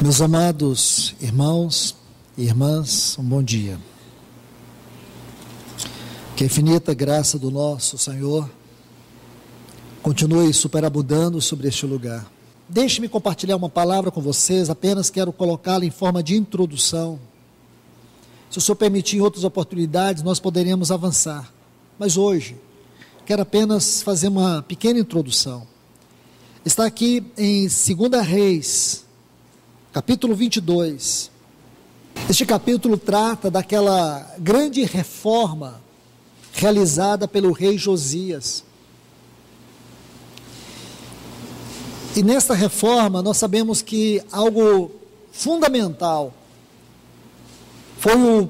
Meus amados irmãos e irmãs, um bom dia. Que a infinita graça do nosso Senhor continue superabundando sobre este lugar. Deixe-me compartilhar uma palavra com vocês, apenas quero colocá-la em forma de introdução. Se o Senhor permitir, em outras oportunidades, nós poderemos avançar. Mas hoje, quero apenas fazer uma pequena introdução. Está aqui em 2 Reis, capítulo 22. Este capítulo trata daquela grande reforma realizada pelo rei Josias. E nesta reforma nós sabemos que algo fundamental foi o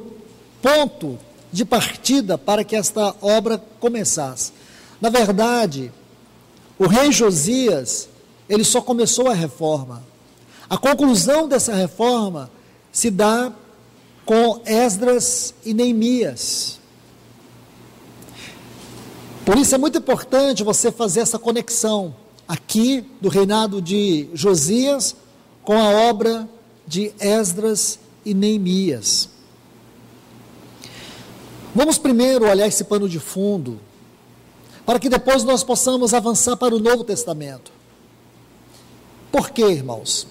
ponto de partida para que esta obra começasse. Na verdade, o rei Josias, ele só começou a reforma. A conclusão dessa reforma se dá com Esdras e Neemias. Por isso é muito importante você fazer essa conexão aqui do reinado de Josias com a obra de Esdras e Neemias. Vamos primeiro olhar esse pano de fundo, para que depois nós possamos avançar para o Novo Testamento. Por quê, irmãos?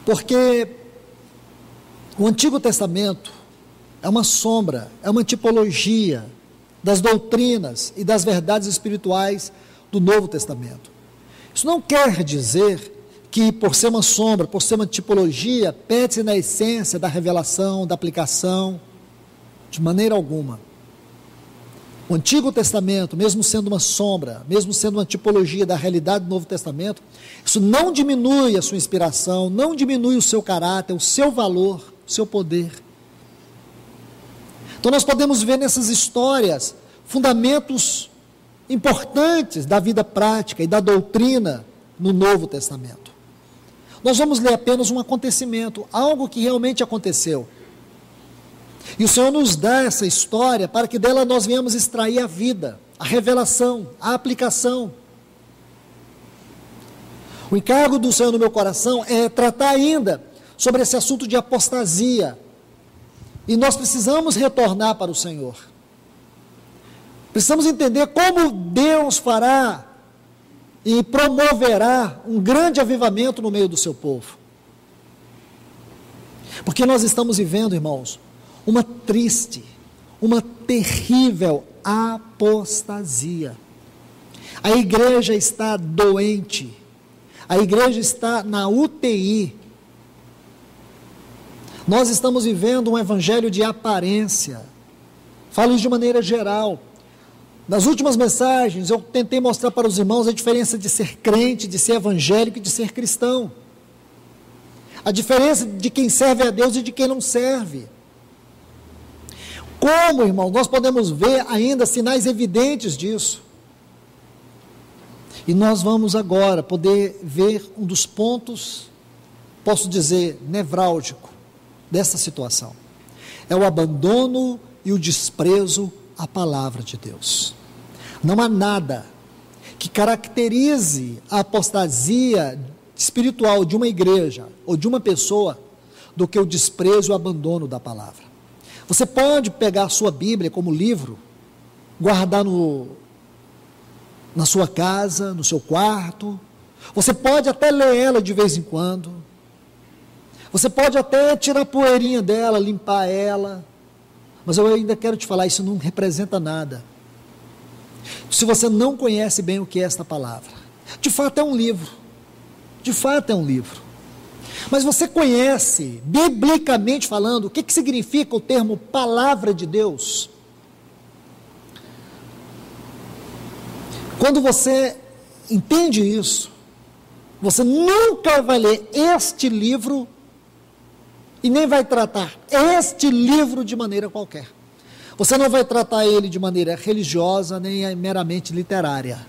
Porque o Antigo Testamento é uma sombra, é uma tipologia das doutrinas e das verdades espirituais do Novo Testamento. Isso não quer dizer que, por ser uma sombra, por ser uma tipologia, perde-se na essência da revelação, da aplicação, de maneira alguma. O Antigo Testamento, mesmo sendo uma sombra, mesmo sendo uma tipologia da realidade do Novo Testamento, isso não diminui a sua inspiração, não diminui o seu caráter, o seu valor, o seu poder. Então nós podemos ver nessas histórias fundamentos importantes da vida prática e da doutrina no Novo Testamento. Nós vamos ler apenas um acontecimento, algo que realmente aconteceu. E o Senhor nos dá essa história para que dela nós venhamos extrair a vida, a revelação, a aplicação. O encargo do Senhor no meu coração é tratar ainda sobre esse assunto de apostasia. E nós precisamos retornar para o Senhor. Precisamos entender como Deus fará e promoverá um grande avivamento no meio do seu povo. Porque nós estamos vivendo, irmãos, uma triste, uma terrível apostasia. A igreja está doente, a igreja está na UTI. Nós estamos vivendo um evangelho de aparência. Falo isso de maneira geral. Nas últimas mensagens eu tentei mostrar para os irmãos a diferença de ser crente, de ser evangélico e de ser cristão. A diferença de quem serve a Deus e de quem não serve. Como, irmão, nós podemos ver ainda sinais evidentes disso. E nós vamos agora poder ver um dos pontos, posso dizer, nevrálgico dessa situação. É o abandono e o desprezo à palavra de Deus. Não há nada que caracterize a apostasia espiritual de uma igreja ou de uma pessoa do que o desprezo e o abandono da palavra. Você pode pegar a sua Bíblia como livro, guardar na sua casa, no seu quarto. Você pode até ler ela de vez em quando. Você pode até tirar a poeirinha dela, limpar ela. Mas eu ainda quero te falar, isso não representa nada. Se você não conhece bem o que é esta palavra. De fato é um livro. De fato é um livro. Mas você conhece, biblicamente falando, o que significa o termo palavra de Deus? Quando você entende isso, você nunca vai ler este livro e nem vai tratar este livro de maneira qualquer. Você não vai tratar ele de maneira religiosa, nem meramente literária.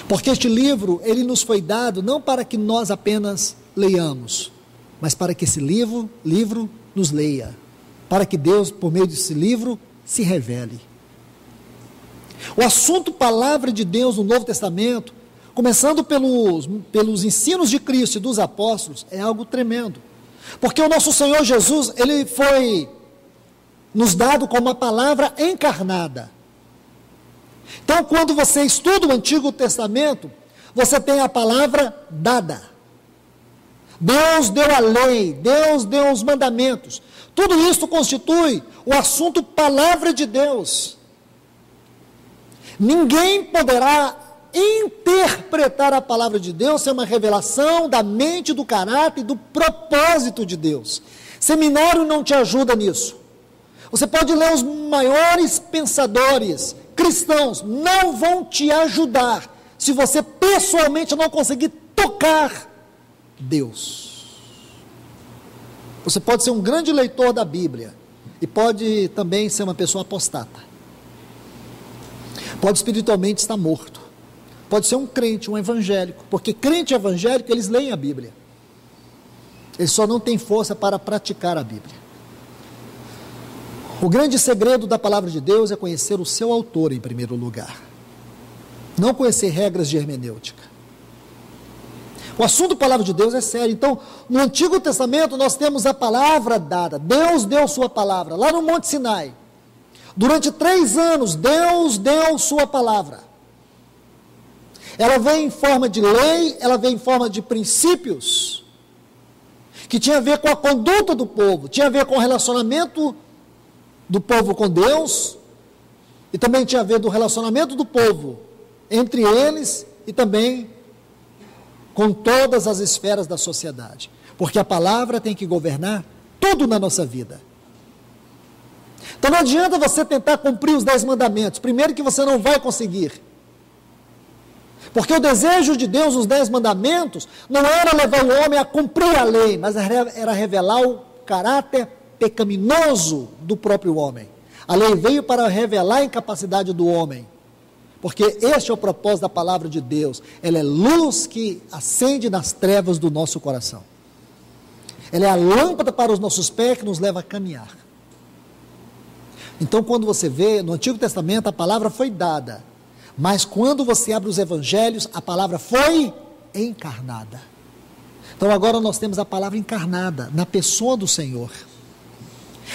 Porque este livro, ele nos foi dado não para que nós apenas leiamos, mas para que esse livro nos leia, para que Deus, por meio desse livro, se revele. O assunto palavra de Deus no Novo Testamento começando pelos ensinos de Cristo e dos apóstolos, é algo tremendo. Porque o nosso Senhor Jesus, ele foi nos dado como uma palavra encarnada. Então, quando você estuda o Antigo Testamento, você tem a palavra dada. Deus deu a lei, Deus deu os mandamentos. Tudo isso constitui o assunto palavra de Deus. Ninguém poderá interpretar a palavra de Deus sem uma revelação da mente, do caráter e do propósito de Deus. Seminário não te ajuda nisso. Você pode ler os maiores pensadores cristãos, não vão te ajudar se você pessoalmente não conseguir tocar Deus. Você pode ser um grande leitor da Bíblia e pode também ser uma pessoa apostata. Pode espiritualmente estar morto. Pode ser um crente, um evangélico, porque crente e evangélico, eles leem a Bíblia. Eles só não têm força para praticar a Bíblia. O grande segredo da palavra de Deus é conhecer o seu autor em primeiro lugar. Não conhecer regras de hermenêutica. O assunto palavra de Deus é sério. Então, no Antigo Testamento nós temos a palavra dada. Deus deu sua palavra, lá no Monte Sinai. Durante 3 anos, Deus deu sua palavra. Ela vem em forma de lei, ela vem em forma de princípios, que tinha a ver com a conduta do povo, tinha a ver com o relacionamento do povo com Deus, e também tinha a ver do relacionamento do povo entre eles, e também com todas as esferas da sociedade, porque a palavra tem que governar tudo na nossa vida. Então não adianta você tentar cumprir os 10 mandamentos, primeiro que você não vai conseguir, porque o desejo de Deus, os 10 mandamentos, não era levar o homem a cumprir a lei, mas era revelar o caráter pecaminoso do próprio homem. A lei veio para revelar a incapacidade do homem, porque este é o propósito da palavra de Deus. Ela é luz que acende nas trevas do nosso coração. Ela é a lâmpada para os nossos pés que nos leva a caminhar. Então, quando você vê, no Antigo Testamento, a palavra foi dada, mas quando você abre os evangelhos, a palavra foi encarnada. Então agora nós temos a palavra encarnada, na pessoa do Senhor.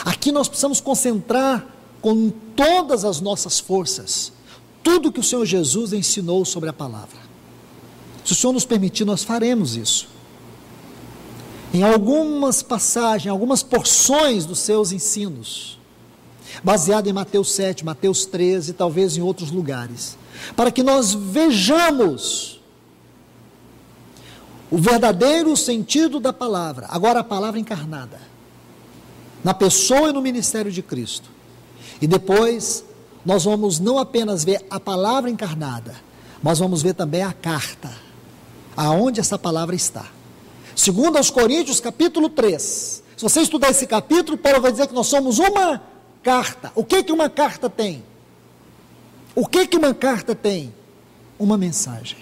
Aqui nós precisamos concentrar com todas as nossas forças, tudo que o Senhor Jesus ensinou sobre a palavra. Se o Senhor nos permitir, nós faremos isso. Em algumas passagens, algumas porções dos seus ensinos, baseado em Mateus 7, Mateus 13, talvez em outros lugares, para que nós vejamos o verdadeiro sentido da palavra, agora a palavra encarnada, na pessoa e no ministério de Cristo. E depois nós vamos não apenas ver a palavra encarnada, mas vamos ver também a carta, aonde essa palavra está. Segundo aos Coríntios, capítulo 3. Se você estudar esse capítulo, Paulo vai dizer que nós somos uma carta. O que uma carta tem? O que uma carta tem? Uma mensagem.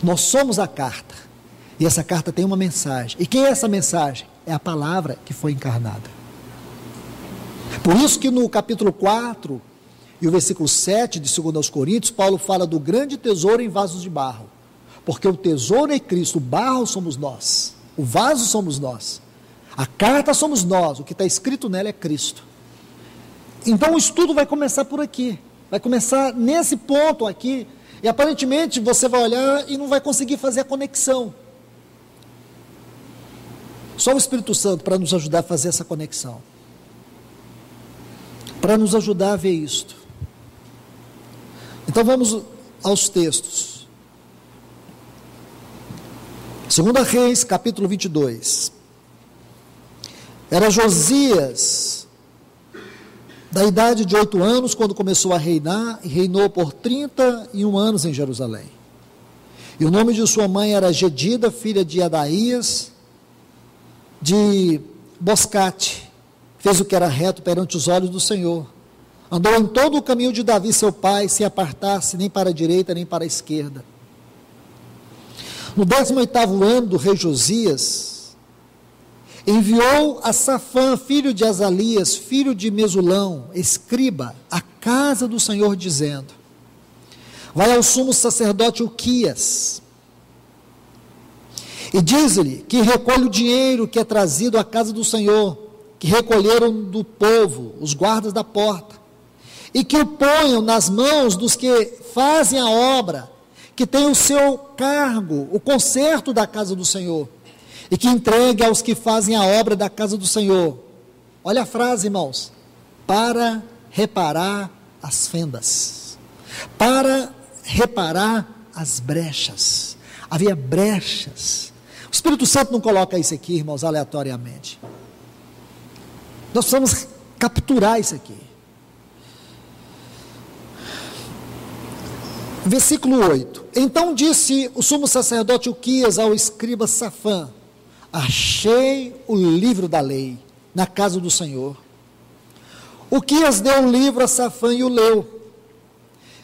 Nós somos a carta, e essa carta tem uma mensagem. E quem é essa mensagem? É a palavra que foi encarnada. Por isso que no capítulo 4 e o versículo 7 de 2 aos Coríntios, Paulo fala do grande tesouro em vasos de barro, porque o tesouro é Cristo, o barro somos nós, o vaso somos nós, a carta somos nós, o que está escrito nela é Cristo. Então o estudo vai começar por aqui, vai começar nesse ponto aqui, e aparentemente você vai olhar e não vai conseguir fazer a conexão. Só o Espírito Santo para nos ajudar a fazer essa conexão, para nos ajudar a ver isto. Então vamos aos textos. 2 Reis, capítulo 22. Era Josias, da idade de 8 anos, quando começou a reinar, e reinou por 31 anos em Jerusalém. E o nome de sua mãe era Gedida, filha de Adaías, de Boscate. Fez o que era reto perante os olhos do Senhor. Andou em todo o caminho de Davi, seu pai, sem apartar-se nem para a direita, nem para a esquerda. No 18º ano do rei Josias, enviou a Safã, filho de Azalias, filho de Mesulão, escriba, à casa do Senhor, dizendo: vai ao sumo sacerdote Uquias e diz-lhe que recolhe o dinheiro que é trazido à casa do Senhor, que recolheram do povo os guardas da porta, e que o ponham nas mãos dos que fazem a obra, que tem o seu cargo, o conserto da casa do Senhor, e que entregue aos que fazem a obra da casa do Senhor. Olha a frase, irmãos: para reparar as fendas, para reparar as brechas. Havia brechas. O Espírito Santo não coloca isso aqui, irmãos, aleatoriamente. Nós precisamos capturar isso aqui. Versículo 8: Então disse o sumo sacerdote Uquias ao escriba Safã: achei o livro da lei na casa do Senhor. Uquias deu o livro a Safã e o leu.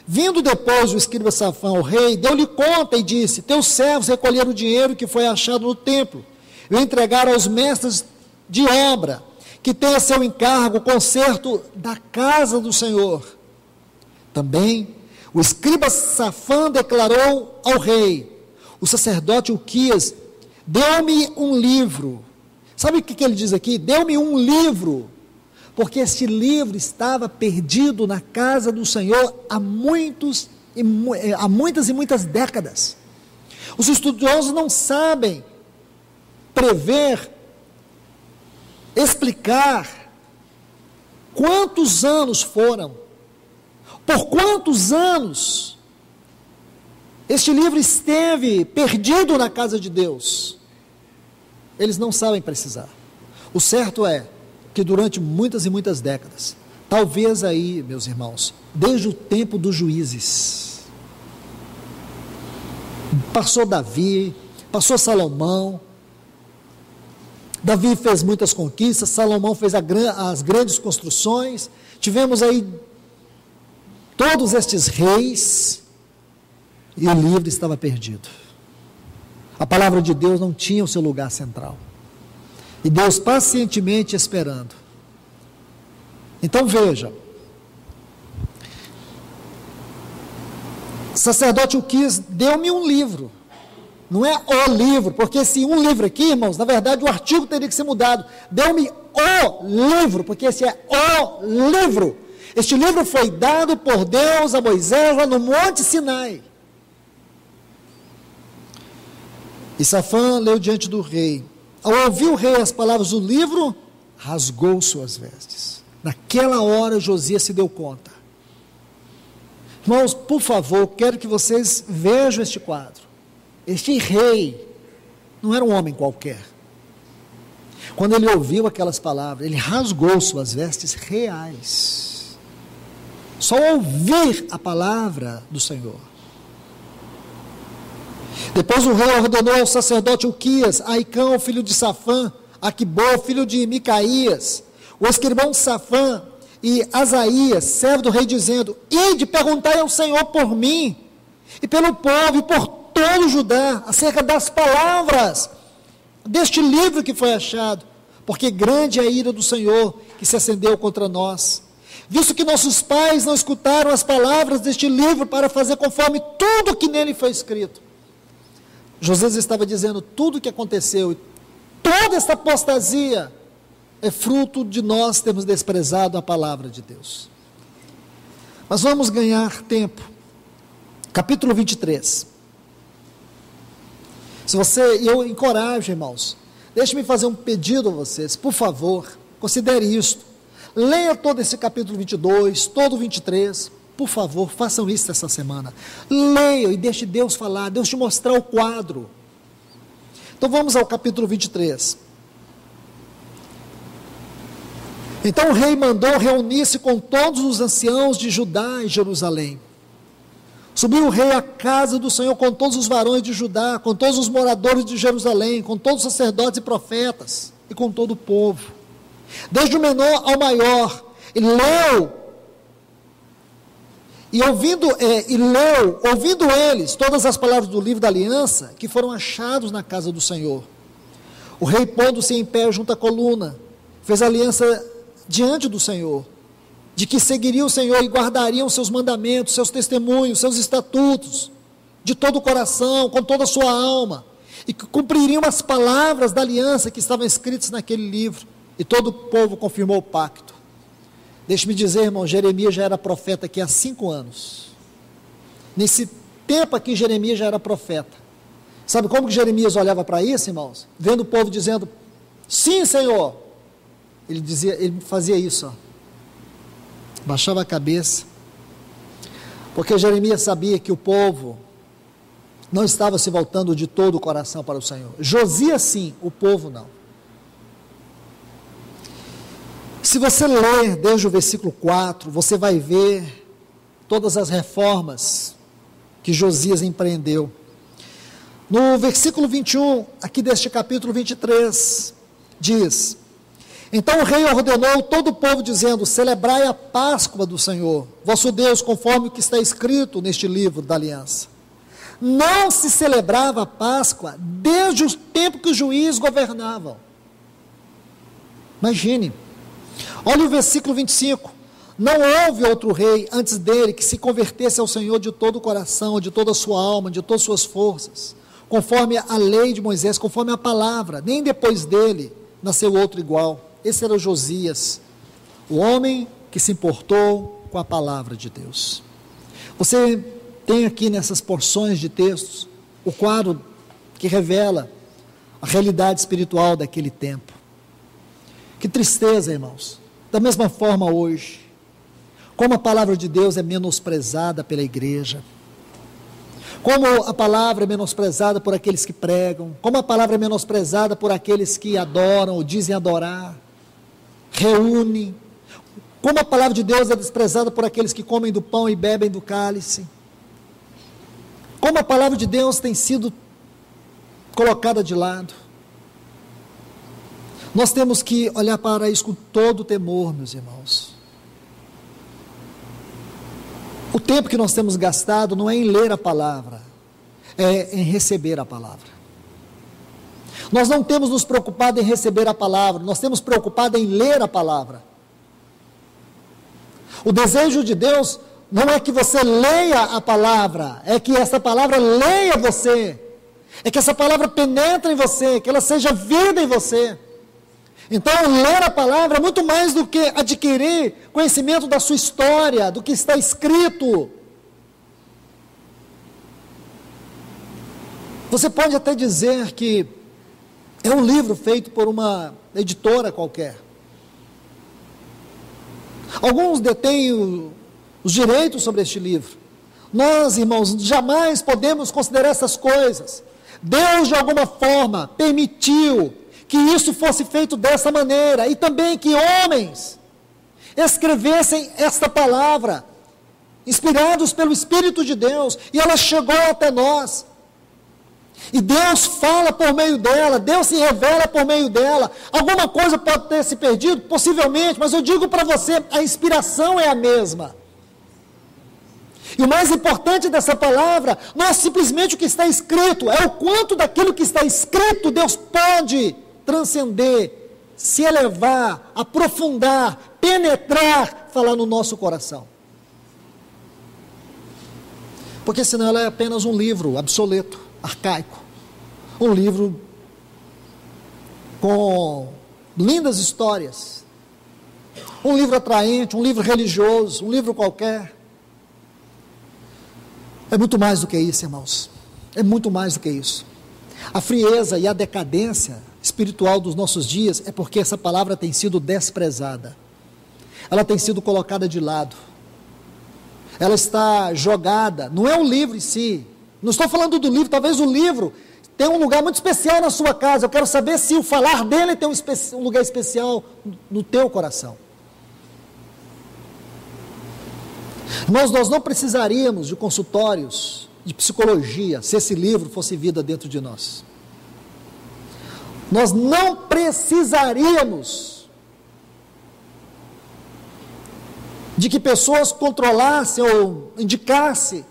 Vindo depois o escriba Safã ao rei, deu-lhe conta e disse: teus servos recolheram o dinheiro que foi achado no templo e o entregaram aos mestres de obra, que têm a seu encargo o conserto da casa do Senhor. Também o escriba Safã declarou ao rei: o sacerdote Uquias deu-me um livro. Sabe o que ele diz aqui? Deu-me um livro, porque este livro estava perdido na casa do Senhor há muitas e muitas décadas. Os estudiosos não sabem prever, explicar quantos anos foram, por quantos anos este livro esteve perdido na casa de Deus. Eles não sabem precisar. O certo é que durante muitas e muitas décadas, talvez aí, meus irmãos, desde o tempo dos juízes, passou Davi, passou Salomão. Davi fez muitas conquistas, Salomão fez as grandes construções, tivemos aí todos estes reis, e o livro estava perdido. A palavra de Deus não tinha o seu lugar central. E Deus pacientemente esperando. Então veja, o sacerdote Uquias deu-me um livro. Não é o livro, porque esse um livro aqui, irmãos, na verdade o artigo teria que ser mudado. Deu-me o livro, porque esse é o livro. Este livro foi dado por Deus a Moisés lá no Monte Sinai. E Safã leu diante do rei. Ao ouvir o rei as palavras do livro, rasgou suas vestes. Naquela hora Josias se deu conta. Irmãos, por favor, quero que vocês vejam este quadro. Este rei não era um homem qualquer. Quando ele ouviu aquelas palavras, ele rasgou suas vestes reais. Só ouvir a palavra do Senhor. Depois o rei ordenou ao sacerdote Uquias, a Aicão, filho de Safã, Aquibô, filho de Micaías, o escrivão Safã e Asaías, servo do rei, dizendo: ide, perguntai ao Senhor por mim, e pelo povo, e por todo Judá, acerca das palavras deste livro que foi achado, porque grande é a ira do Senhor que se acendeu contra nós, visto que nossos pais não escutaram as palavras deste livro para fazer conforme tudo que nele foi escrito. Josias estava dizendo: tudo o que aconteceu, toda esta apostasia é fruto de nós termos desprezado a palavra de Deus. Mas vamos ganhar tempo. Capítulo 23. E eu encorajo, irmãos, deixe-me fazer um pedido a vocês, por favor, considere isto. Leia todo esse capítulo 22, todo o 23, por favor, façam isso essa semana. Leiam e deixe Deus falar, Deus te mostrar o quadro. Então vamos ao capítulo 23. Então o rei mandou reunir-se com todos os anciãos de Judá e Jerusalém. Subiu o rei à casa do Senhor com todos os varões de Judá, com todos os moradores de Jerusalém, com todos os sacerdotes e profetas, e com todo o povo, desde o menor ao maior. E leu, ouvindo eles todas as palavras do livro da aliança, que foram achados na casa do Senhor. O rei, pondo-se em pé junto à coluna, fez aliança diante do Senhor, de que seguiriam o Senhor e guardariam seus mandamentos, seus testemunhos, seus estatutos, de todo o coração, com toda a sua alma, e que cumpririam as palavras da aliança que estavam escritas naquele livro, e todo o povo confirmou o pacto. Deixe-me dizer, irmão, Jeremias já era profeta aqui há 5 anos, nesse tempo aqui Jeremias já era profeta. Sabe como que Jeremias olhava para isso, irmãos? Vendo o povo dizendo, sim, Senhor, ele fazia isso, ó. Baixava a cabeça, porque Jeremias sabia que o povo não estava se voltando de todo o coração para o Senhor. Josias sim, o povo não. Se você ler desde o versículo 4, você vai ver todas as reformas que Josias empreendeu. No versículo 21, aqui deste capítulo 23, diz: então o rei ordenou todo o povo, dizendo, celebrai a Páscoa do Senhor, vosso Deus, conforme o que está escrito neste livro da aliança. Não se celebrava a Páscoa desde o tempo que os juízes governavam. Imagine, olha o versículo 25, não houve outro rei antes dele que se convertesse ao Senhor de todo o coração, de toda a sua alma, de todas as suas forças, conforme a lei de Moisés, conforme a palavra, nem depois dele nasceu outro igual. Esse era o Josias, o homem que se importou com a palavra de Deus. Você tem aqui nessas porções de textos o quadro que revela a realidade espiritual daquele tempo. Que tristeza, irmãos. Da mesma forma hoje, como a palavra de Deus é menosprezada pela igreja, como a palavra é menosprezada por aqueles que pregam, como a palavra é menosprezada por aqueles que adoram ou dizem adorar, reúne, como a palavra de Deus é desprezada por aqueles que comem do pão e bebem do cálice, como a palavra de Deus tem sido colocada de lado. Nós temos que olhar para isso com todo temor, meus irmãos. O tempo que nós temos gastado não é em ler a palavra, é em receber a palavra. Nós não temos nos preocupado em receber a palavra, nós temos preocupado em ler a palavra. O desejo de Deus não é que você leia a palavra, é que essa palavra leia você, é que essa palavra penetre em você, que ela seja vida em você. Então, ler a palavra é muito mais do que adquirir conhecimento da sua história, do que está escrito. Você pode até dizer que é um livro feito por uma editora qualquer. Alguns detêm os direitos sobre este livro. Nós, irmãos, jamais podemos considerar essas coisas. Deus, de alguma forma, permitiu que isso fosse feito dessa maneira, e também que homens escrevessem esta palavra, inspirados pelo Espírito de Deus, e ela chegou até nós. E Deus fala por meio dela, Deus se revela por meio dela. Alguma coisa pode ter se perdido, possivelmente, mas eu digo para você, a inspiração é a mesma. E o mais importante dessa palavra, não é simplesmente o que está escrito, é o quanto daquilo que está escrito Deus pode transcender, se elevar, aprofundar, penetrar, falar no nosso coração. Porque senão ela é apenas um livro obsoleto, arcaico, um livro com lindas histórias, um livro atraente, um livro religioso, um livro qualquer. É muito mais do que isso, irmãos, é muito mais do que isso. A frieza e a decadência espiritual dos nossos dias é porque essa palavra tem sido desprezada, ela tem sido colocada de lado, ela está jogada, não é o livro em si. Não estou falando do livro, talvez o livro tenha um lugar muito especial na sua casa. Eu quero saber se o falar dele tem um lugar especial no teu coração. Nós não precisaríamos de consultórios de psicologia se esse livro fosse vida dentro de nós. Nós não precisaríamos de que pessoas controlassem ou indicassem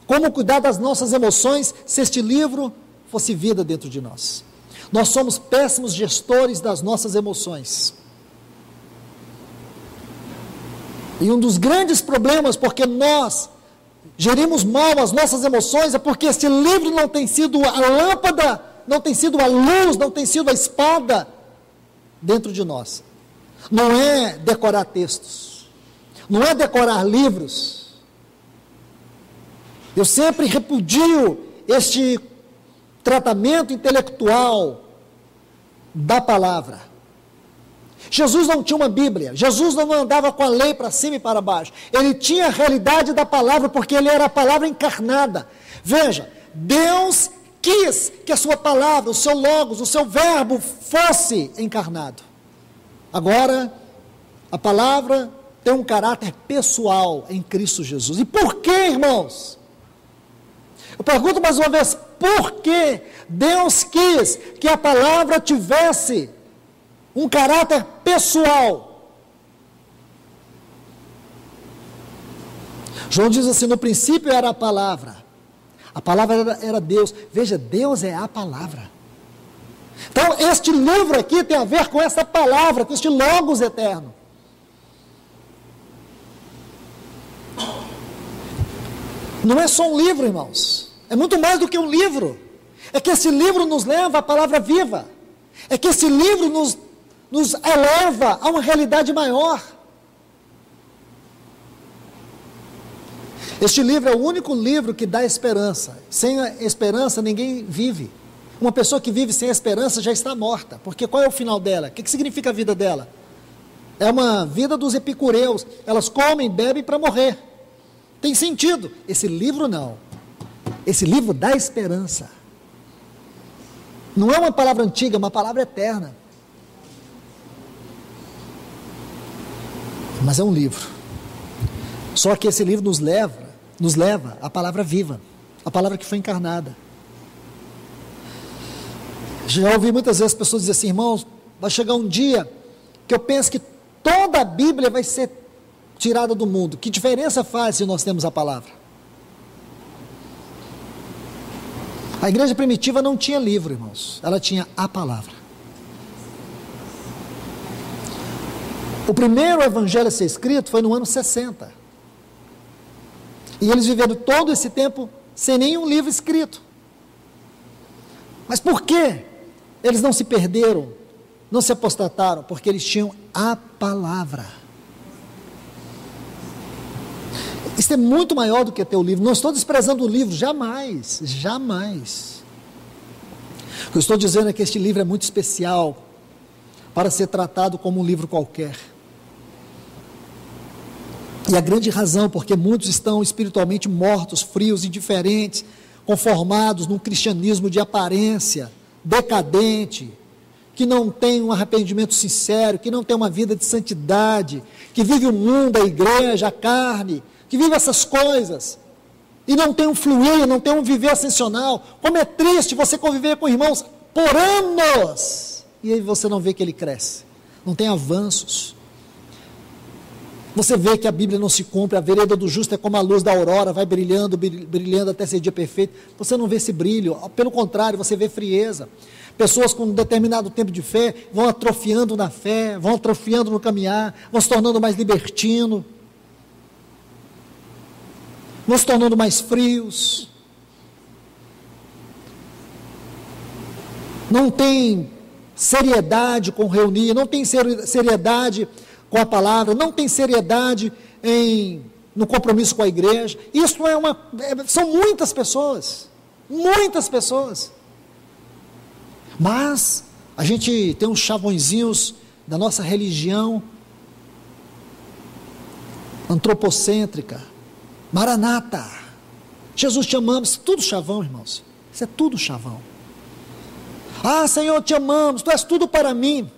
como cuidar das nossas emoções se este livro fosse vida dentro de nós. Nós somos péssimos gestores das nossas emoções. E um dos grandes problemas, porque nós gerimos mal as nossas emoções, é porque este livro não tem sido a lâmpada, não tem sido a luz, não tem sido a espada dentro de nós. Não é decorar textos, não é decorar livros. Eu sempre repudio este tratamento intelectual da palavra. Jesus não tinha uma Bíblia, Jesus não andava com a lei para cima e para baixo, ele tinha a realidade da palavra, porque ele era a palavra encarnada. Veja, Deus quis que a sua palavra, o seu logos, o seu verbo fosse encarnado. Agora, a palavra tem um caráter pessoal em Cristo Jesus. E por que, irmãos? Eu pergunto mais uma vez, por que Deus quis que a palavra tivesse um caráter pessoal? João diz assim, no princípio era a palavra era Deus. Veja, Deus é a palavra. Então, este livro aqui tem a ver com essa palavra, com este logos eterno. Não é só um livro, irmãos, é muito mais do que um livro. É que esse livro nos leva à palavra viva, é que esse livro nos eleva a uma realidade maior. Este livro é o único livro que dá esperança. Sem a esperança ninguém vive. Uma pessoa que vive sem esperança já está morta, porque qual é o final dela? O que significa a vida dela? É uma vida dos epicureus, elas comem, bebem para morrer. Tem sentido. Esse livro não. Esse livro dá esperança. Não é uma palavra antiga, é uma palavra eterna. Mas é um livro. Só que esse livro nos leva à palavra viva, a palavra que foi encarnada. Já ouvi muitas vezes pessoas dizer assim, irmãos, vai chegar um dia que eu penso que toda a Bíblia vai ser tirada do mundo. Que diferença faz se nós temos a palavra? A igreja primitiva não tinha livro, irmãos, ela tinha a palavra. O primeiro evangelho a ser escrito foi no ano 60. E eles viveram todo esse tempo sem nenhum livro escrito. Mas por que eles não se perderam, não se apostataram? Porque eles tinham a palavra. Isso é muito maior do que ter o livro. Não estou desprezando o livro, jamais, jamais. O que eu estou dizendo é que este livro é muito especial para ser tratado como um livro qualquer. E a grande razão porque muitos estão espiritualmente mortos, frios, indiferentes, conformados num cristianismo de aparência, decadente, que não tem um arrependimento sincero, que não tem uma vida de santidade, que vive o mundo, a igreja, a carne, que vive essas coisas, e não tem um fluir, não tem um viver ascensional. Como é triste você conviver com irmãos por anos, e aí você não vê que ele cresce, não tem avanços. Você vê que a Bíblia não se cumpre, a vereda do justo é como a luz da aurora, vai brilhando, brilhando até ser dia perfeito. Você não vê esse brilho, pelo contrário, você vê frieza. Pessoas com um determinado tempo de fé vão atrofiando na fé, vão atrofiando no caminhar, vão se tornando mais libertino, vão se tornando mais frios. Não tem seriedade com reunir, não tem seriedade com a palavra, não tem seriedade no compromisso com a igreja. Isso são muitas pessoas, mas a gente tem uns chavõezinhos da nossa religião antropocêntrica, Maranata, Jesus te amamos, isso é tudo chavão, irmãos, isso é tudo chavão. Ah, Senhor, te amamos, tu és tudo para mim.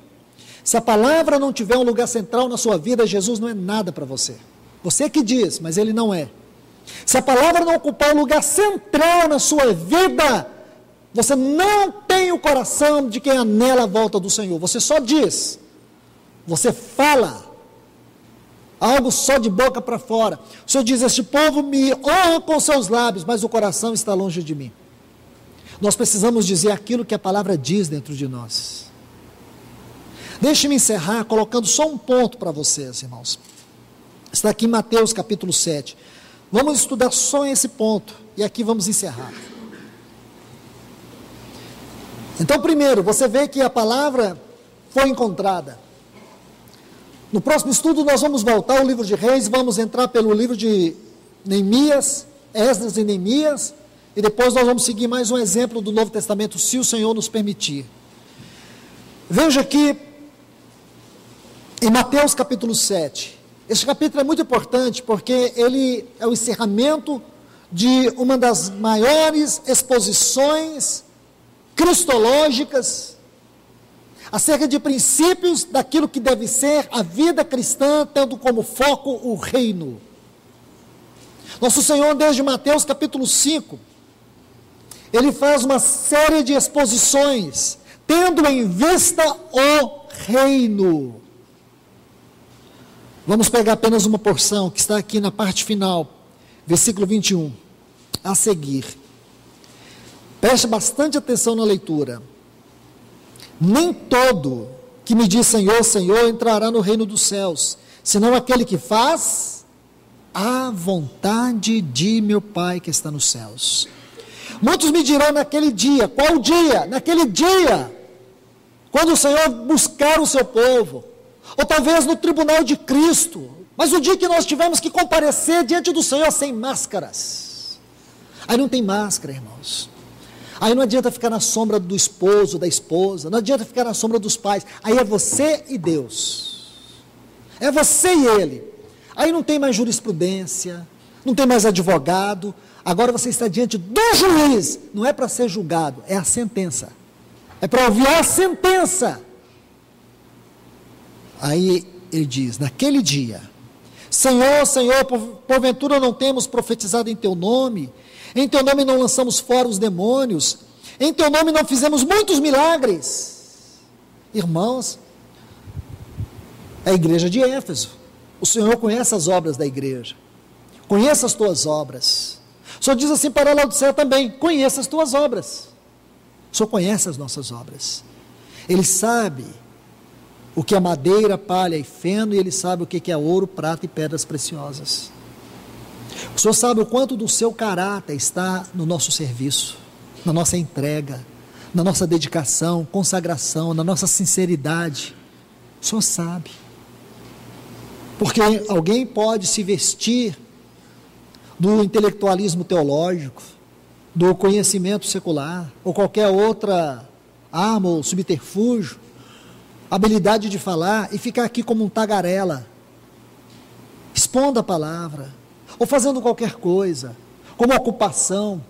Se a palavra não tiver um lugar central na sua vida, Jesus não é nada para você. Você que diz, mas ele não é. Se a palavra não ocupar um lugar central na sua vida, você não tem o coração de quem anela a volta do Senhor. Você só diz, você fala algo só de boca para fora. O Senhor diz, este povo me honra com seus lábios, mas o coração está longe de mim. Nós precisamos dizer aquilo que a palavra diz dentro de nós. Deixe-me encerrar colocando só um ponto para vocês, irmãos. Está aqui em Mateus capítulo 7. Vamos estudar só esse ponto, e aqui vamos encerrar. Então, primeiro, você vê que a palavra foi encontrada. No próximo estudo nós vamos voltar ao livro de Reis, vamos entrar pelo livro de Neemias, Esdras e Neemias, e depois nós vamos seguir mais um exemplo do Novo Testamento, se o Senhor nos permitir. Veja aqui, em Mateus capítulo 7, este capítulo é muito importante, porque ele é o encerramento de uma das maiores exposições cristológicas, acerca de princípios daquilo que deve ser a vida cristã, tendo como foco o reino. Nosso Senhor, desde Mateus capítulo 5, ele faz uma série de exposições, tendo em vista o reino. Vamos pegar apenas uma porção, que está aqui na parte final, versículo 21, a seguir. Preste bastante atenção na leitura. Nem todo que me diz Senhor, Senhor, entrará no reino dos céus, senão aquele que faz a vontade de meu Pai que está nos céus. Muitos me dirão naquele dia, qual dia? Naquele dia, quando o Senhor buscar o seu povo, ou talvez no tribunal de Cristo, mas o dia que nós tivemos que comparecer diante do Senhor sem máscaras. Aí não tem máscara, irmãos. Aí não adianta ficar na sombra do esposo, da esposa, não adianta ficar na sombra dos pais. Aí é você e Deus. É você e Ele. Aí não tem mais jurisprudência, não tem mais advogado. Agora você está diante do juiz. Não é para ser julgado, é a sentença. É para ouvir a sentença. Aí ele diz, naquele dia, Senhor, Senhor, porventura não temos profetizado em Teu nome? Em Teu nome não lançamos fora os demônios? Em Teu nome não fizemos muitos milagres? Irmãos, é a igreja de Éfeso. O Senhor conhece as obras da igreja. Conheça as tuas obras. O Senhor diz assim para Laodiceia também, conheça as tuas obras. O Senhor conhece as nossas obras. Ele sabe o que é madeira, palha e feno, e Ele sabe o que é ouro, prata e pedras preciosas. O Senhor sabe o quanto do seu caráter está no nosso serviço, na nossa entrega, na nossa dedicação, consagração, na nossa sinceridade. O Senhor sabe. Porque alguém pode se vestir do intelectualismo teológico, do conhecimento secular, ou qualquer outra arma ou subterfúgio, habilidade de falar e ficar aqui como um tagarela, expondo a palavra, ou fazendo qualquer coisa, como ocupação,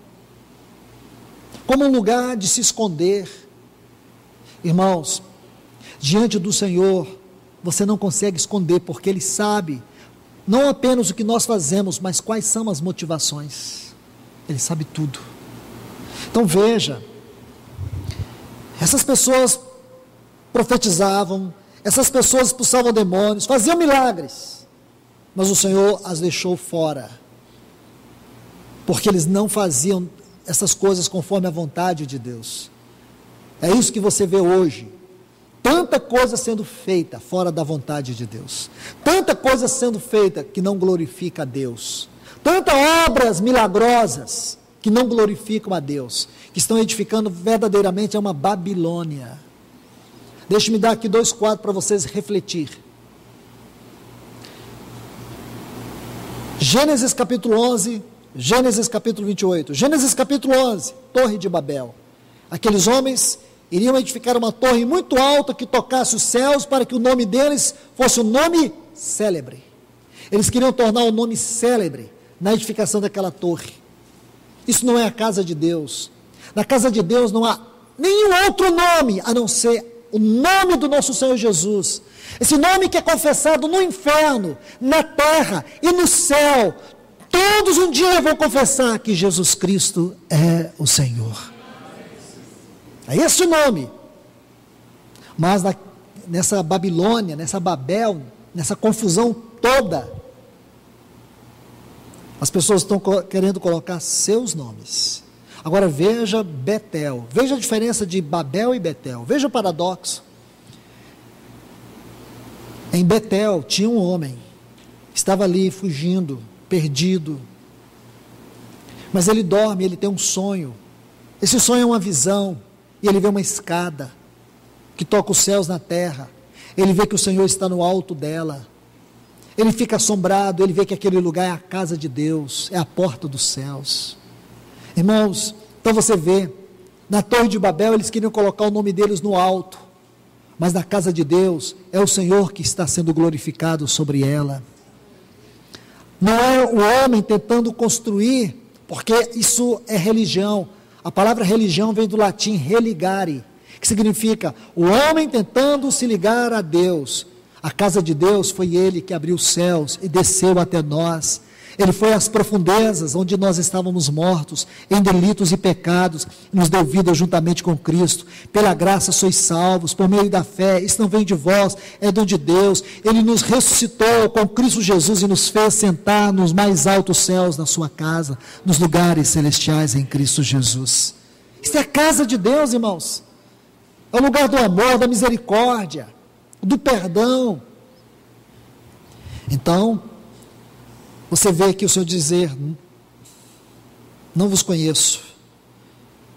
como um lugar de se esconder. Irmãos, diante do Senhor, você não consegue esconder, porque Ele sabe, não apenas o que nós fazemos, mas quais são as motivações. Ele sabe tudo. Então veja, essas pessoas profetizavam, essas pessoas expulsavam demônios, faziam milagres, mas o Senhor as deixou fora, porque eles não faziam essas coisas conforme a vontade de Deus. É isso que você vê hoje, tanta coisa sendo feita fora da vontade de Deus, tanta coisa sendo feita que não glorifica a Deus, tantas obras milagrosas que não glorificam a Deus, que estão edificando verdadeiramente uma Babilônia. Deixe-me dar aqui 2 quadros para vocês refletir. Gênesis capítulo 11, Gênesis capítulo 28. Gênesis capítulo 11, Torre de Babel. Aqueles homens iriam edificar uma torre muito alta que tocasse os céus, para que o nome deles fosse um nome célebre. Eles queriam tornar o nome célebre na edificação daquela torre. Isso não é a casa de Deus. Na casa de Deus não há nenhum outro nome a não ser o nome do nosso Senhor Jesus. Esse nome que é confessado no inferno, na terra e no céu. Todos um dia vão confessar que Jesus Cristo é o Senhor. É esse o nome. Mas nessa Babilônia, nessa Babel, nessa confusão toda, as pessoas estão querendo colocar seus nomes. Agora veja Betel, veja a diferença de Babel e Betel, veja o paradoxo. Em Betel tinha um homem, estava ali fugindo, perdido. Mas ele dorme, ele tem um sonho. Esse sonho é uma visão, e ele vê uma escada que toca os céus na terra. Ele vê que o Senhor está no alto dela. Ele fica assombrado, ele vê que aquele lugar é a casa de Deus, é a porta dos céus. Irmãos, então você vê, na Torre de Babel eles queriam colocar o nome deles no alto, mas na casa de Deus é o Senhor que está sendo glorificado sobre ela. Não é o homem tentando construir, porque isso é religião. A palavra religião vem do latim religare, que significa o homem tentando se ligar a Deus. A casa de Deus foi Ele que abriu os céus e desceu até nós. Ele foi às profundezas, onde nós estávamos mortos, em delitos e pecados, e nos deu vida juntamente com Cristo. Pela graça sois salvos, por meio da fé. Isso não vem de vós, é dom de Deus. Ele nos ressuscitou com Cristo Jesus e nos fez sentar nos mais altos céus na sua casa, nos lugares celestiais em Cristo Jesus. Isso é a casa de Deus, irmãos. É o lugar do amor, da misericórdia, do perdão. Então, você vê aqui o Senhor dizer, não vos conheço.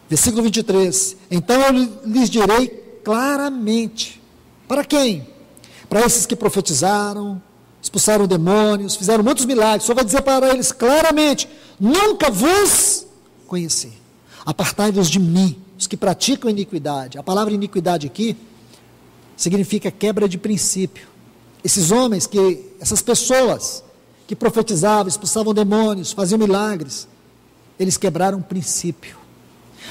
Versículo 23, então eu lhes direi claramente. Para quem? Para esses que profetizaram, expulsaram demônios, fizeram muitos milagres. O Senhor vai dizer para eles claramente, nunca vos conheci. Apartai-vos de mim, os que praticam iniquidade. A palavra iniquidade aqui significa quebra de princípio. Esses homens, essas pessoas que profetizavam, expulsavam demônios, faziam milagres, eles quebraram um princípio.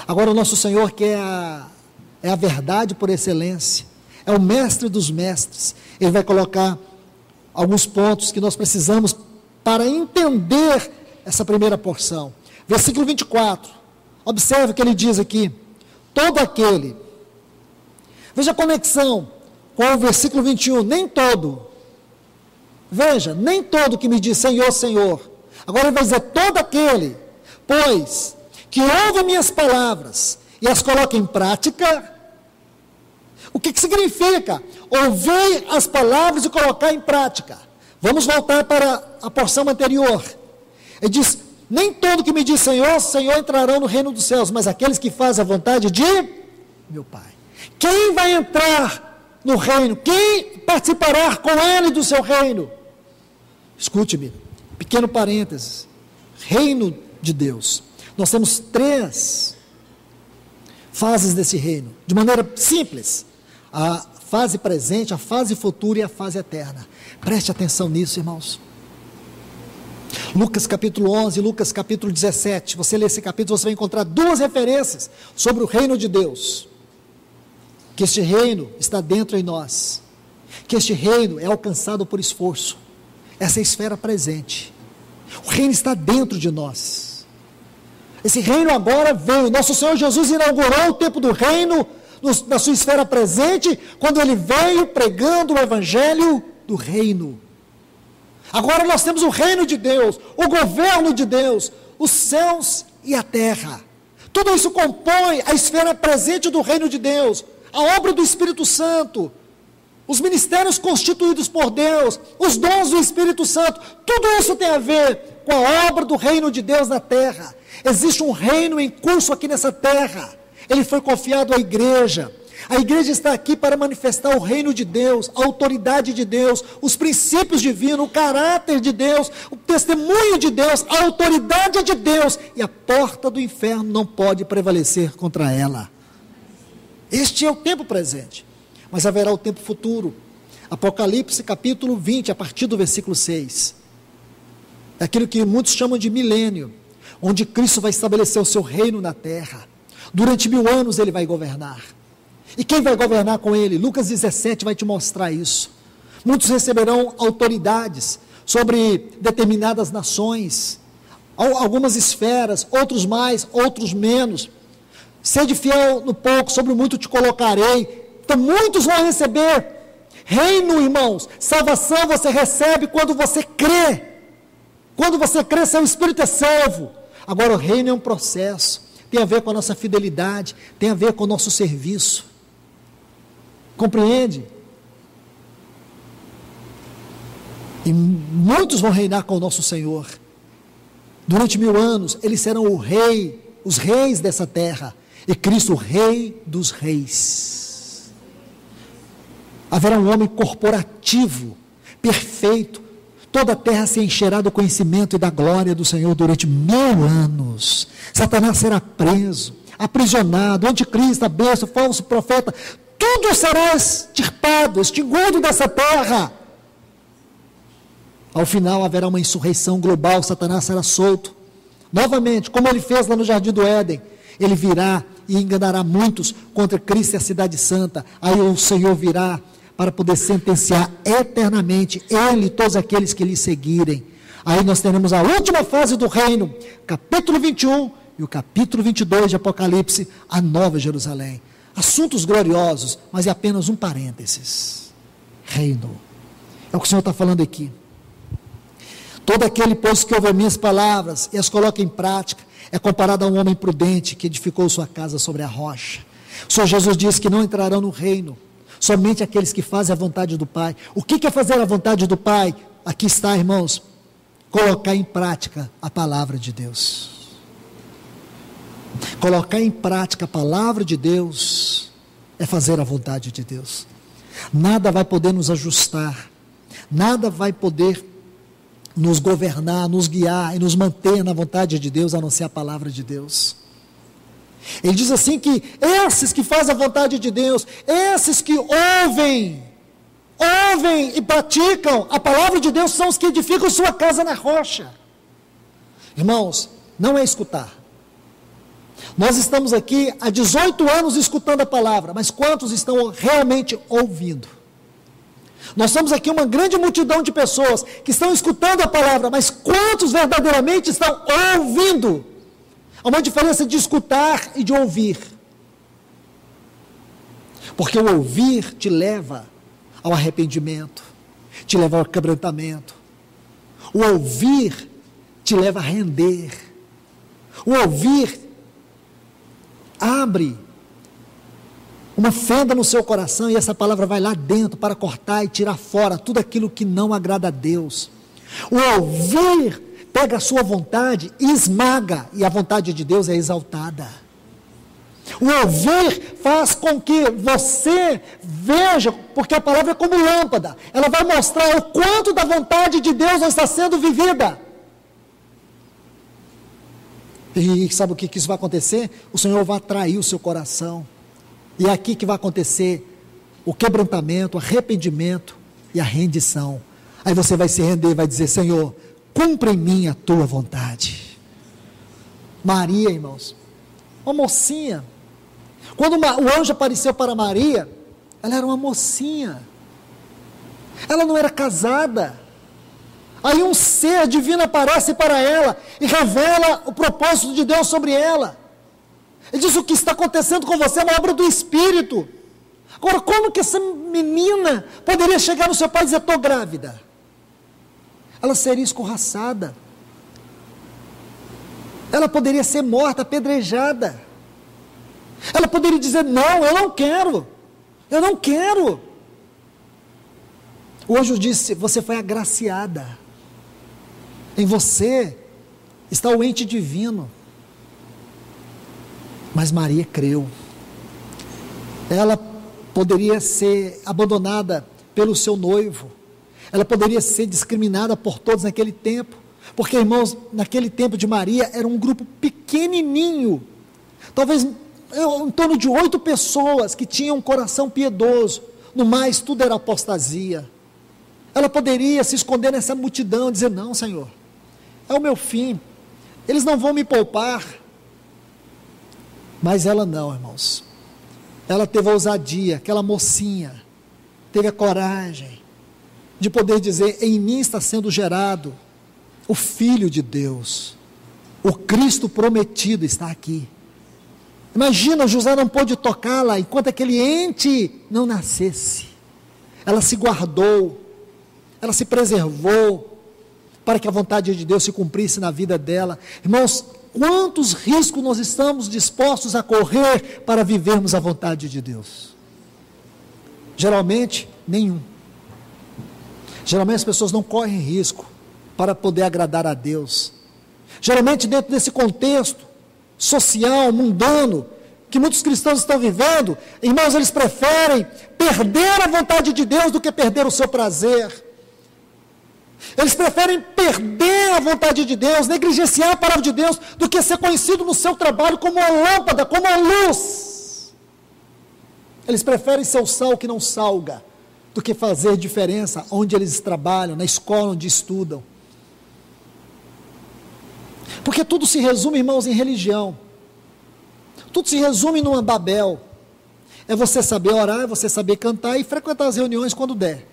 Agora o nosso Senhor, que é a verdade por excelência, é o mestre dos mestres, Ele vai colocar alguns pontos que nós precisamos para entender essa primeira porção. Versículo 24, observe o que ele diz aqui, todo aquele, veja a conexão com o versículo 21, nem todo, veja, nem todo que me diz Senhor, Senhor, agora ele vai dizer todo aquele, pois que ouve minhas palavras e as coloca em prática. O que significa ouvir as palavras e colocar em prática? Vamos voltar para a porção anterior. Ele diz, nem todo que me diz Senhor, Senhor entrarão no reino dos céus, mas aqueles que fazem a vontade de meu Pai. Quem vai entrar no reino? Quem participará com Ele do seu reino? Escute-me, pequeno parênteses, reino de Deus. Nós temos 3 fases desse reino, de maneira simples, a fase presente, a fase futura e a fase eterna. Preste atenção nisso, irmãos. Lucas capítulo 11, Lucas capítulo 17, você lê esse capítulo, você vai encontrar 2 referências sobre o reino de Deus, que este reino está dentro em nós, que este reino é alcançado por esforço. Essa é a esfera presente. O reino está dentro de nós. Esse reino agora veio. Nosso Senhor Jesus inaugurou o tempo do reino na sua esfera presente, quando Ele veio pregando o evangelho do reino. Agora nós temos o reino de Deus, o governo de Deus, os céus e a terra. Tudo isso compõe a esfera presente do reino de Deus, a obra do Espírito Santo, os ministérios constituídos por Deus, os dons do Espírito Santo, tudo isso tem a ver com a obra do reino de Deus na terra. Existe um reino em curso aqui nessa terra, ele foi confiado à igreja. A igreja está aqui para manifestar o reino de Deus, a autoridade de Deus, os princípios divinos, o caráter de Deus, o testemunho de Deus, a autoridade de Deus, e a porta do inferno não pode prevalecer contra ela. Este é o tempo presente. Mas haverá o tempo futuro. Apocalipse capítulo 20, a partir do versículo 6. É aquilo que muitos chamam de milênio, onde Cristo vai estabelecer o seu reino na terra. Durante 1000 anos ele vai governar. E quem vai governar com ele? Lucas 17 vai te mostrar isso. Muitos receberão autoridades sobre determinadas nações, algumas esferas, outros mais, outros menos. Sede fiel no pouco, sobre o muito te colocarei. Então muitos vão receber reino, irmãos. Salvação você recebe quando você crê. Quando você crê, seu espírito é salvo. Agora o reino é um processo, tem a ver com a nossa fidelidade, tem a ver com o nosso serviço. Compreende? E muitos vão reinar com o nosso Senhor. Durante 1000 anos, eles serão o rei, os reis dessa terra. E Cristo, o Rei dos Reis. Haverá um homem corporativo, perfeito. Toda a terra se encherá do conhecimento e da glória do Senhor durante 1000 anos. Satanás será preso, aprisionado, o anticristo, a besta, o falso profeta, tudo será extirpado, extinguido dessa terra. Ao final haverá uma insurreição global, Satanás será solto. Novamente, como ele fez lá no Jardim do Éden, ele virá e enganará muitos contra Cristo e a cidade santa. Aí o Senhor virá para poder sentenciar eternamente ele e todos aqueles que lhe seguirem. Aí nós teremos a última fase do reino, capítulo 21 e o capítulo 22 de Apocalipse, a Nova Jerusalém. Assuntos gloriosos, mas é apenas um parênteses. Reino. É o que o Senhor está falando aqui. Todo aquele, pois, que ouve minhas palavras e as coloca em prática, é comparado a um homem prudente que edificou sua casa sobre a rocha. O Senhor Jesus disse que não entrarão no reino somente aqueles que fazem a vontade do Pai. O que é fazer a vontade do Pai? Aqui está, irmãos, colocar em prática a palavra de Deus. Colocar em prática a palavra de Deus é fazer a vontade de Deus. Nada vai poder nos ajustar, nada vai poder nos governar, nos guiar e nos manter na vontade de Deus, a não ser a palavra de Deus. Ele diz assim que esses que fazem a vontade de Deus, esses que ouvem e praticam a palavra de Deus, são os que edificam sua casa na rocha. Irmãos, não é escutar. Nós estamos aqui há 18 anos escutando a palavra, mas quantos estão realmente ouvindo? Nós somos aqui uma grande multidão de pessoas que estão escutando a palavra, mas quantos verdadeiramente estão ouvindo? Há uma diferença de escutar e de ouvir. Porque o ouvir te leva ao arrependimento, te leva ao quebrantamento. O ouvir te leva a render. O ouvir abre uma fenda no seu coração e essa palavra vai lá dentro para cortar e tirar fora tudo aquilo que não agrada a Deus. O ouvir pega a sua vontade e esmaga, e a vontade de Deus é exaltada. O ouvir faz com que você veja, porque a palavra é como lâmpada, ela vai mostrar o quanto da vontade de Deus não está sendo vivida. E sabe o que isso vai acontecer? O Senhor vai atrair o seu coração. E é aqui que vai acontecer o quebrantamento, o arrependimento e a rendição. Aí você vai se render e vai dizer: Senhor, cumpre em mim a tua vontade. Maria, irmãos, uma mocinha. Quando o anjo apareceu para Maria, ela era uma mocinha. Ela não era casada. Aí um ser divino aparece para ela e revela o propósito de Deus sobre ela. Ele diz: o que está acontecendo com você é uma obra do Espírito. Agora, como que essa menina poderia chegar no seu pai e dizer: estou grávida? Ela seria escorraçada. Ela poderia ser morta, apedrejada. Ela poderia dizer: não, eu não quero. Eu não quero. O anjo disse: você foi agraciada. Em você está o ente divino. Mas Maria creu. Ela poderia ser abandonada pelo seu noivo. Ela poderia ser discriminada por todos naquele tempo. Porque, irmãos, naquele tempo de Maria, era um grupo pequenininho. Talvez em torno de 8 pessoas que tinham um coração piedoso. No mais, tudo era apostasia. Ela poderia se esconder nessa multidão e dizer: não, Senhor, é o meu fim. Eles não vão me poupar. Mas ela não, irmãos. Ela teve a ousadia, aquela mocinha, teve a coragem de poder dizer: em mim está sendo gerado o Filho de Deus. O Cristo prometido está aqui. Imagina, José não pôde tocá-la enquanto aquele ente não nascesse. Ela se guardou, ela se preservou, para que a vontade de Deus se cumprisse na vida dela. Irmãos, quantos riscos nós estamos dispostos a correr para vivermos a vontade de Deus? Geralmente, nenhum. Geralmente as pessoas não correm risco para poder agradar a Deus. Geralmente dentro desse contexto social, mundano, que muitos cristãos estão vivendo, irmãos, eles preferem perder a vontade de Deus do que perder o seu prazer. Eles preferem perder a vontade de Deus, negligenciar a palavra de Deus, do que ser conhecido no seu trabalho como uma lâmpada, como uma luz. Eles preferem ser o sal que não salga, do que fazer diferença onde eles trabalham, na escola onde estudam. Porque tudo se resume, irmãos, em religião. Tudo se resume numa Babel. É você saber orar, é você saber cantar e frequentar as reuniões quando der.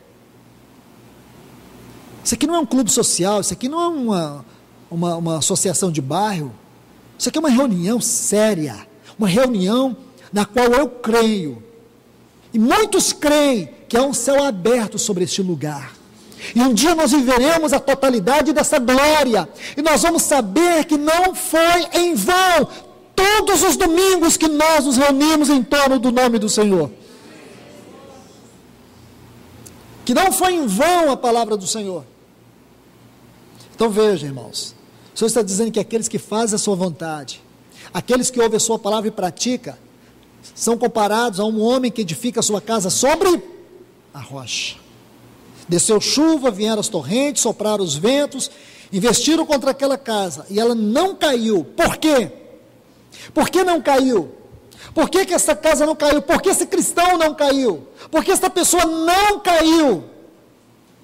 Isso aqui não é um clube social, isso aqui não é uma associação de bairro. Isso aqui é uma reunião séria, uma reunião na qual eu creio, e muitos creem que há um céu aberto sobre este lugar. E um dia nós viveremos a totalidade dessa glória, e nós vamos saber que não foi em vão todos os domingos que nós nos reunimos em torno do nome do Senhor. Que não foi em vão a palavra do Senhor. Então veja, irmãos, o Senhor está dizendo que aqueles que fazem a sua vontade, aqueles que ouvem a sua palavra e praticam, são comparados a um homem que edifica a sua casa sobre a rocha. Desceu chuva, vieram as torrentes, sopraram os ventos, investiram contra aquela casa, e ela não caiu. Por quê? Por que não caiu? Por que essa casa não caiu? Por que esse cristão não caiu? Por que essa pessoa não caiu?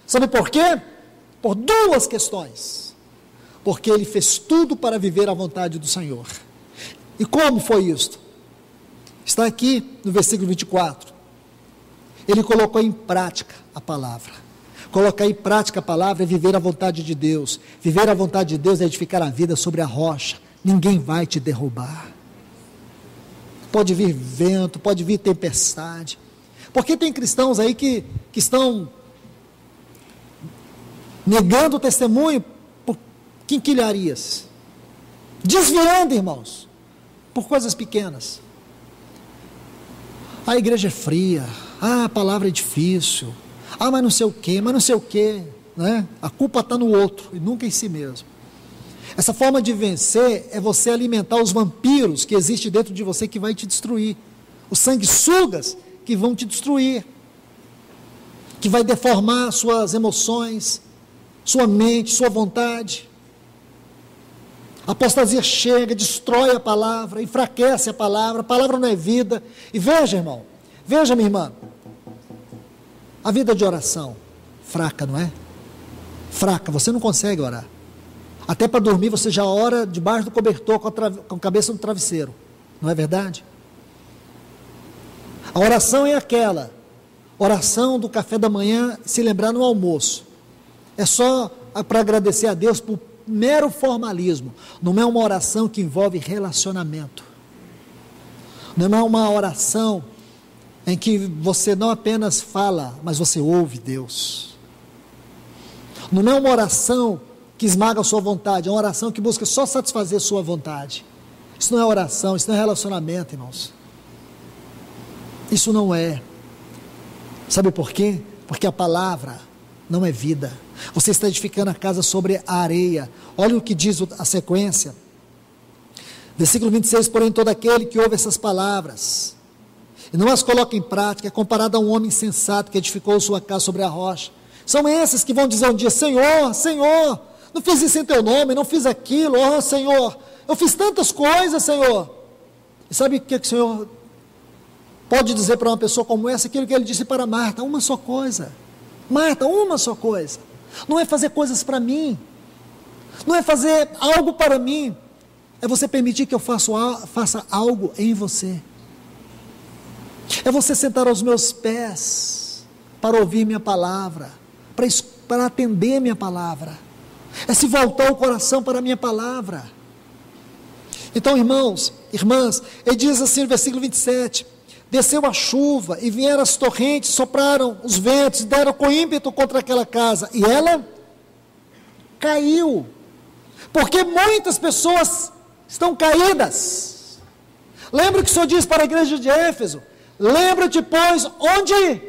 Sabe por quê? Por duas questões. Porque ele fez tudo para viver a vontade do Senhor. E como foi isto? Está aqui no versículo 24. Ele colocou em prática a palavra. Colocar em prática a palavra é viver a vontade de Deus. Viver a vontade de Deus é edificar a vida sobre a rocha. Ninguém vai te derrubar. Pode vir vento, pode vir tempestade. Porque tem cristãos aí que estão negando o testemunho por quinquilharias, desviando, irmãos, por coisas pequenas. A igreja é fria, a palavra é difícil, mas não sei o quê, né? A culpa está no outro e nunca em si mesmo. Essa forma de vencer é você alimentar os vampiros que existem dentro de você, que vai te destruir, os sanguessugas que vão te destruir, que vai deformar suas emoções, sua mente, sua vontade. A apostasia chega, destrói a palavra, enfraquece a palavra não é vida. E veja, irmão, veja, minha irmã, a vida de oração, fraca, não é? Fraca, você não consegue orar. Até para dormir você já ora debaixo do cobertor com a cabeça no travesseiro, não é verdade? A oração é aquela oração do café da manhã, se lembrar no almoço. É só para agradecer a Deus por mero formalismo. Não é uma oração que envolve relacionamento. Não é uma oração em que você não apenas fala, mas você ouve Deus. Não é uma oração que esmaga a sua vontade, é uma oração que busca só satisfazer sua vontade. Isso não é oração, isso não é relacionamento, irmãos. Isso não é. Sabe por quê? Porque a palavra não é vida. Você está edificando a casa sobre a areia. Olha o que diz a sequência. Versículo 26, porém todo aquele que ouve essas palavras e não as coloca em prática é comparado a um homem insensato que edificou sua casa sobre a rocha. São esses que vão dizer um dia: Senhor, Senhor, não fiz isso em teu nome, não fiz aquilo, Senhor, eu fiz tantas coisas, Senhor. E sabe o que o Senhor pode dizer para uma pessoa como essa? Aquilo que ele disse para Marta: uma só coisa. Marta, uma só coisa. Não é fazer coisas para mim, não é fazer algo para mim, é você permitir que eu faça algo em você. É você sentar aos meus pés para ouvir minha palavra, para atender minha palavra. É se voltar o coração para a minha palavra. Então, irmãos, irmãs, ele diz assim no versículo 27, desceu a chuva e vieram as torrentes, sopraram os ventos, deram com ímpeto contra aquela casa, e ela caiu, porque muitas pessoas estão caídas. Lembra o que o Senhor diz para a igreja de Éfeso: lembra-te, pois, onde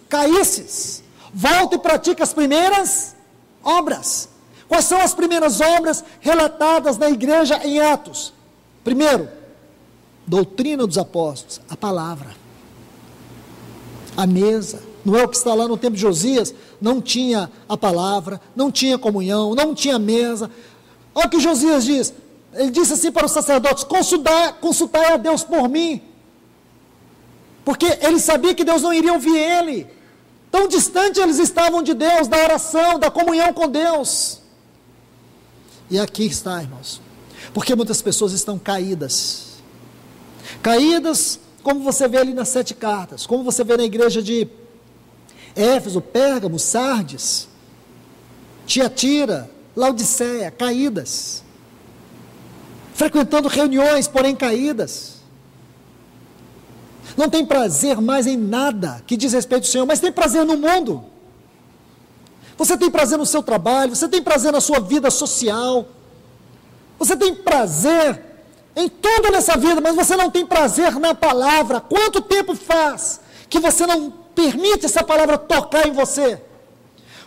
caísses, volta e pratica as primeiras obras. Quais são as primeiras obras relatadas na igreja em Atos? Primeiro, doutrina dos apóstolos, a palavra, a mesa. Não é o que está lá no tempo de Josias? Não tinha a palavra, não tinha comunhão, não tinha mesa. Olha o que Josias diz. Ele disse assim para os sacerdotes: consultai a Deus por mim. Porque ele sabia que Deus não iria ouvir ele. Tão distante eles estavam de Deus, da oração, da comunhão com Deus. E aqui está, irmãos. Porque muitas pessoas estão caídas. Caídas, como você vê ali nas 7 cartas, como você vê na igreja de Éfeso, Pérgamo, Sardes, Tiatira, Laodiceia, caídas. Frequentando reuniões, porém caídas. Não tem prazer mais em nada que diz respeito ao Senhor, mas tem prazer no mundo. Você tem prazer no seu trabalho, você tem prazer na sua vida social, você tem prazer em tudo nessa vida, mas você não tem prazer na palavra. Quanto tempo faz que você não permite essa palavra tocar em você?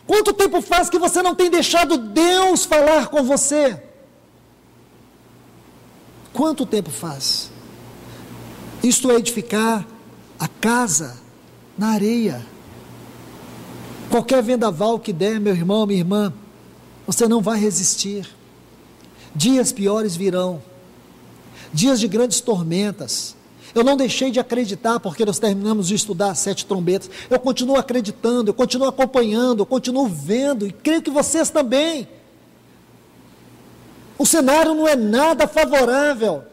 Quanto tempo faz que você não tem deixado Deus falar com você? Quanto tempo faz? Isto é edificar a casa na areia. Qualquer vendaval que der, meu irmão, minha irmã, você não vai resistir. Dias piores virão. Dias de grandes tormentas. Eu não deixei de acreditar, porque nós terminamos de estudar as 7 trombetas. Eu continuo acreditando, eu continuo acompanhando, eu continuo vendo, e creio que vocês também. O cenário não é nada favorável.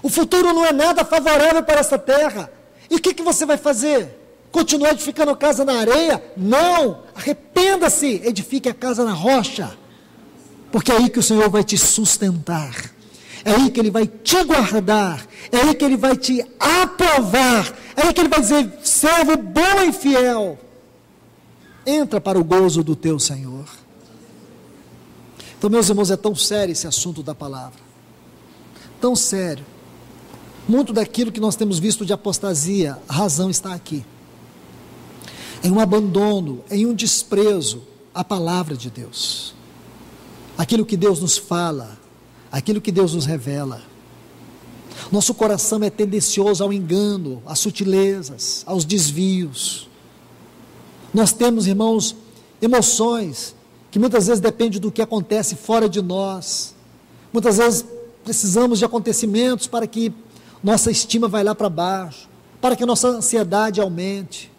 O futuro não é nada favorável para essa terra. E o que você vai fazer? Continuar edificando casa na areia? Não! Arrependa-se, edifique a casa na rocha. Porque é aí que o Senhor vai te sustentar. É aí que Ele vai te guardar. É aí que Ele vai te aprovar. É aí que Ele vai dizer: servo bom e fiel, entra para o gozo do teu Senhor. Então, meus irmãos, é tão sério esse assunto da palavra. Tão sério. Muito daquilo que nós temos visto de apostasia, a razão está aqui. Em um abandono, em um desprezo à palavra de Deus. Aquilo que Deus nos fala, aquilo que Deus nos revela. Nosso coração é tendencioso ao engano, às sutilezas, aos desvios. Nós temos, irmãos, emoções que muitas vezes dependem do que acontece fora de nós. Muitas vezes precisamos de acontecimentos para que nossa estima vai lá para baixo, para que nossa ansiedade aumente.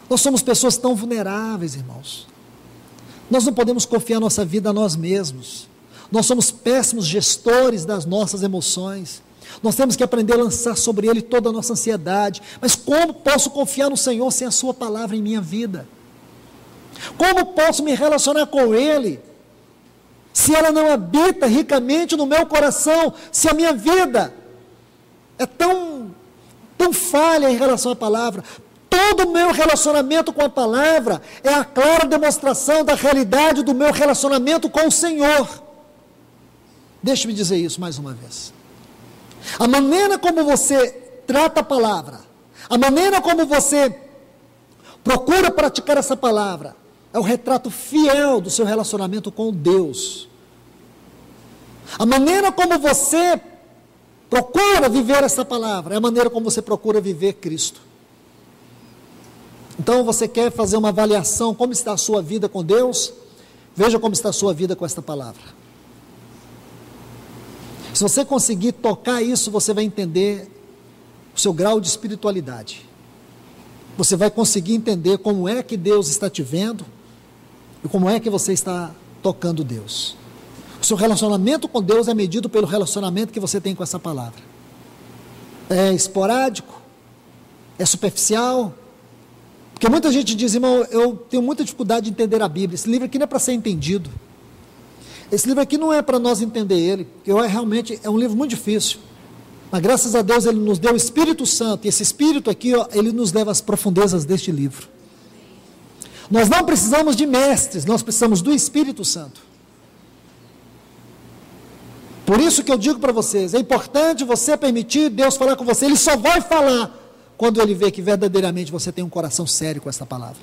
Nós somos pessoas tão vulneráveis, irmãos. Nós não podemos confiar nossa vida a nós mesmos. Nós somos péssimos gestores das nossas emoções. Nós temos que aprender a lançar sobre Ele toda a nossa ansiedade. Mas como posso confiar no Senhor sem a Sua palavra em minha vida? Como posso me relacionar com Ele se ela não habita ricamente no meu coração? Se a minha vida é tão falha em relação à palavra. Todo o meu relacionamento com a palavra é a clara demonstração da realidade do meu relacionamento com o Senhor. Deixe-me dizer isso mais uma vez. A maneira como você trata a palavra, a maneira como você procura praticar essa palavra, é o retrato fiel do seu relacionamento com Deus. A maneira como você procura viver essa palavra é a maneira como você procura viver Cristo. Então, você quer fazer uma avaliação, como está a sua vida com Deus? Veja como está a sua vida com esta palavra. Se você conseguir tocar isso, você vai entender o seu grau de espiritualidade. Você vai conseguir entender como é que Deus está te vendo e como é que você está tocando Deus. O seu relacionamento com Deus é medido pelo relacionamento que você tem com essa palavra. É esporádico? É superficial? Porque muita gente diz: irmão, eu tenho muita dificuldade de entender a Bíblia. Esse livro aqui não é para ser entendido. Esse livro aqui não é para nós entender ele. Porque realmente é um livro muito difícil. Mas graças a Deus Ele nos deu o Espírito Santo. E esse Espírito aqui, Ele nos leva às profundezas deste livro. Nós não precisamos de mestres, nós precisamos do Espírito Santo. Por isso que eu digo para vocês, é importante você permitir Deus falar com você. Ele só vai falar quando Ele vê que verdadeiramente você tem um coração sério com essa palavra.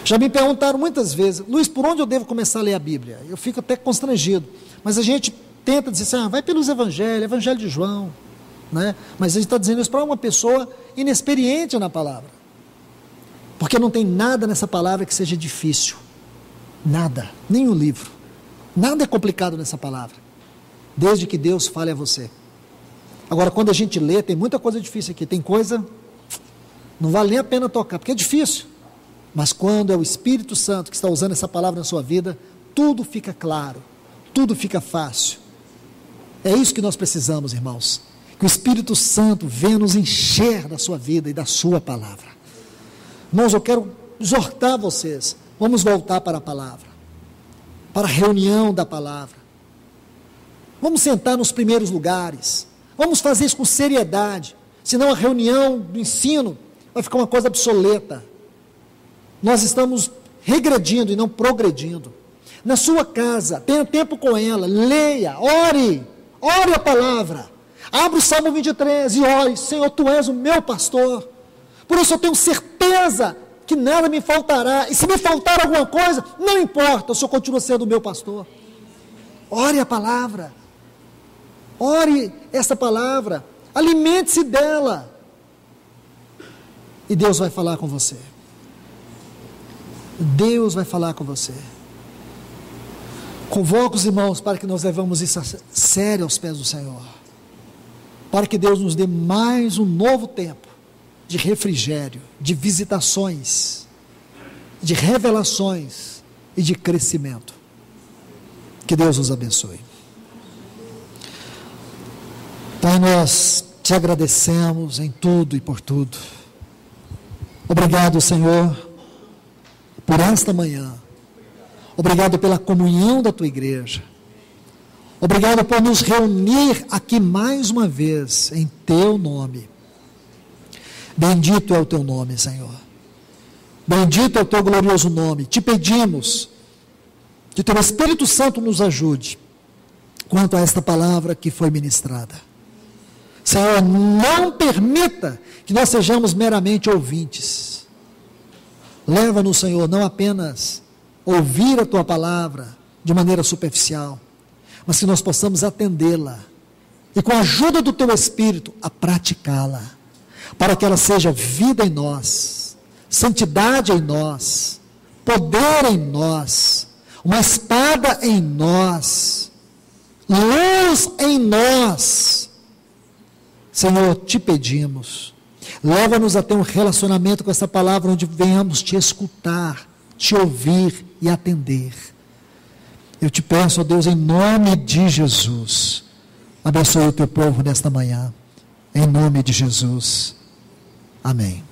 Já me perguntaram muitas vezes, Luiz, por onde eu devo começar a ler a Bíblia? Eu fico até constrangido, mas a gente tenta dizer assim, vai pelos evangelhos, Evangelho de João, né? Mas a gente está dizendo isso para uma pessoa inexperiente na palavra, porque não tem nada nessa palavra que seja difícil, nada, nenhum livro, nada é complicado nessa palavra, desde que Deus fale a você. Agora, quando a gente lê, tem muita coisa difícil aqui, tem coisa, não vale nem a pena tocar, porque é difícil, mas quando é o Espírito Santo que está usando essa palavra na sua vida, tudo fica claro, tudo fica fácil. É isso que nós precisamos, irmãos, que o Espírito Santo venha nos encher da sua vida e da sua palavra. Irmãos, eu quero exortar vocês, vamos voltar para a palavra, para a reunião da palavra, vamos sentar nos primeiros lugares, vamos fazer isso com seriedade, senão a reunião do ensino vai ficar uma coisa obsoleta. Nós estamos regredindo e não progredindo. Na sua casa, tenha tempo com ela, leia, ore a palavra, abra o Salmo 23 e ore, Senhor, Tu és o meu pastor, por isso eu tenho certeza que nada me faltará, e se me faltar alguma coisa, não importa, o Senhor continua sendo o meu pastor. Ore a palavra, ore essa palavra, alimente-se dela, e Deus vai falar com você. Deus vai falar com você. Convoco os irmãos para que nós levemos isso a sério aos pés do Senhor, para que Deus nos dê mais um novo tempo de refrigério, de visitações, de revelações e de crescimento. Que Deus nos abençoe. Pai, nós te agradecemos em tudo e por tudo. Obrigado, Senhor, por esta manhã. Obrigado pela comunhão da Tua igreja. Obrigado por nos reunir aqui mais uma vez em Teu nome. Bendito é o Teu nome, Senhor. Bendito é o Teu glorioso nome. Te pedimos que Teu Espírito Santo nos ajude quanto a esta palavra que foi ministrada. Senhor, não permita que nós sejamos meramente ouvintes. Leva-nos, Senhor, não apenas ouvir a Tua palavra de maneira superficial, mas que nós possamos atendê-la e, com a ajuda do Teu Espírito, a praticá-la, para que ela seja vida em nós, santidade em nós, poder em nós, uma espada em nós, luz em nós. Senhor, te pedimos, leva-nos a ter um relacionamento com essa palavra, onde venhamos te escutar, te ouvir e atender. Eu te peço, ó Deus, em nome de Jesus, abençoe o teu povo nesta manhã, em nome de Jesus, amém.